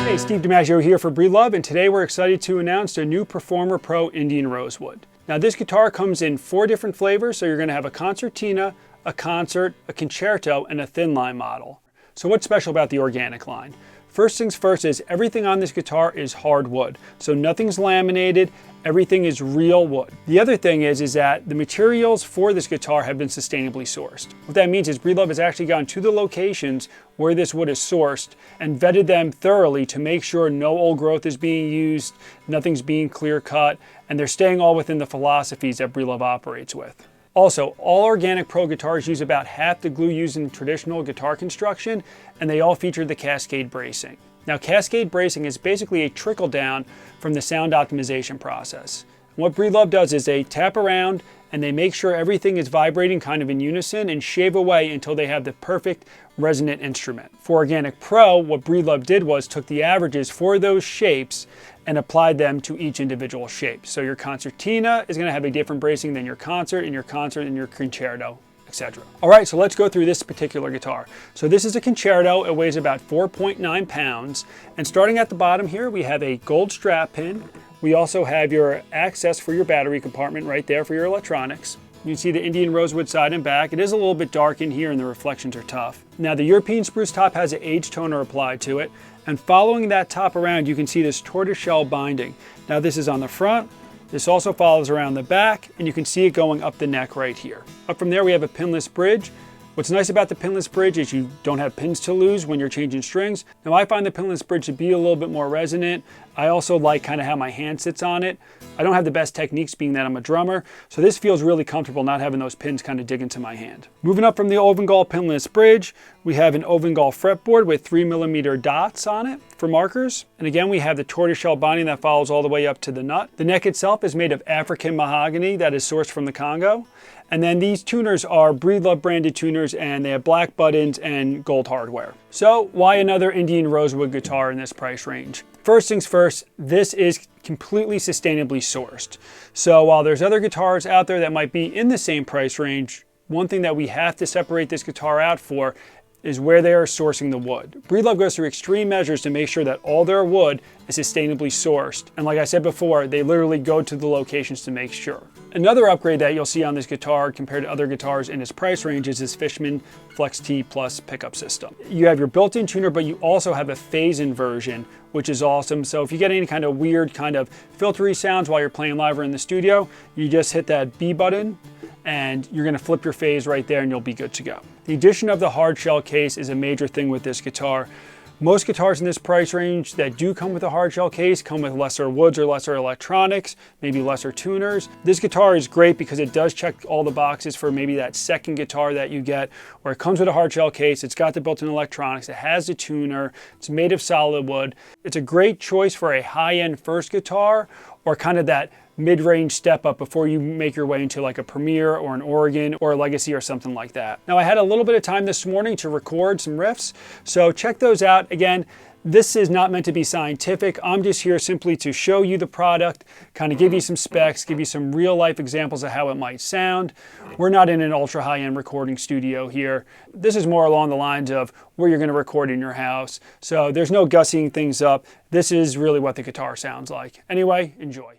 Hey, Steve DiMaggio here for Breedlove, and today we're excited to announce a new Performer Pro Indian Rosewood. Now this guitar comes in 4 different flavors, so you're going to have a concertina, a concert, a concerto, and a thin line model. So what's special about the organic line? First things first is everything on this guitar is hardwood, so nothing's laminated, everything is real wood. The other thing is that the materials for this guitar have been sustainably sourced. What that means is Breedlove has actually gone to the locations where this wood is sourced and vetted them thoroughly to make sure no old growth is being used, nothing's being clear cut, and they're staying all within the philosophies that Breedlove operates with. Also, all organic Pro guitars use about half the glue used in traditional guitar construction, and they all feature the cascade bracing. Now, cascade bracing is basically a trickle down from the sound optimization process. What Breedlove does is they tap around and they make sure everything is vibrating kind of in unison and shave away until they have the perfect resonant instrument. For Organic Pro, what Breedlove did was took the averages for those shapes and applied them to each individual shape. So your concertina is going to have a different bracing than your concert and your concerto, etc. All right, so let's go through this particular guitar. So this is a concerto. It weighs about 4.9 pounds. And starting at the bottom here, we have a gold strap pin. We also have your access for your battery compartment right there for your electronics. You can see the Indian Rosewood side and back. It is a little bit dark in here and the reflections are tough. Now the European spruce top has an age toner applied to it. And following that top around, you can see this tortoiseshell binding. Now this is on the front. This also follows around the back, and you can see it going up the neck right here. Up from there, we have a pinless bridge. What's nice about the pinless bridge is you don't have pins to lose when you're changing strings. Now I find the pinless bridge to be a little bit more resonant. I also like kind of how my hand sits on it. I don't have the best techniques being that I'm a drummer, so this feels really comfortable not having those pins kind of dig into my hand. Moving up from the Ovengall pinless bridge, we have an Ovengall fretboard with 3mm dots on it for markers. And again, we have the tortoiseshell binding that follows all the way up to the nut. The neck itself is made of African mahogany that is sourced from the Congo. And then these tuners are Breedlove branded tuners, and they have black buttons and gold hardware. So why another Indian Rosewood guitar in this price range? First things first, this is completely sustainably sourced. So while there's other guitars out there that might be in the same price range, one thing that we have to separate this guitar out for is where they are sourcing the wood. Breedlove goes through extreme measures to make sure that all their wood is sustainably sourced. And like I said before, they literally go to the locations to make sure. Another upgrade that you'll see on this guitar compared to other guitars in its price range is this Fishman Flex-T Plus pickup system. You have your built-in tuner, but you also have a phase inversion, which is awesome. So if you get any kind of weird kind of filtery sounds while you're playing live or in the studio, you just hit that B button and you're going to flip your phase right there and you'll be good to go. The addition of the hard shell case is a major thing with this guitar. Most guitars in this price range that do come with a hard shell case come with lesser woods or lesser electronics, maybe lesser tuners. This guitar is great because it does check all the boxes for maybe that second guitar that you get, where it comes with a hard shell case, it's got the built-in electronics, it has the tuner, it's made of solid wood. It's a great choice for a high-end first guitar or kind of that mid-range step up before you make your way into like a Premier or an Oregon or a Legacy or something like that. Now I had a little bit of time this morning to record some riffs, so check those out. Again, this is not meant to be scientific. I'm just here simply to show you the product, kind of give you some specs, give you some real life examples of how it might sound. We're not in an ultra high-end recording studio here. This is more along the lines of where you're going to record in your house. So there's no gussying things up. This is really what the guitar sounds like. Anyway, enjoy.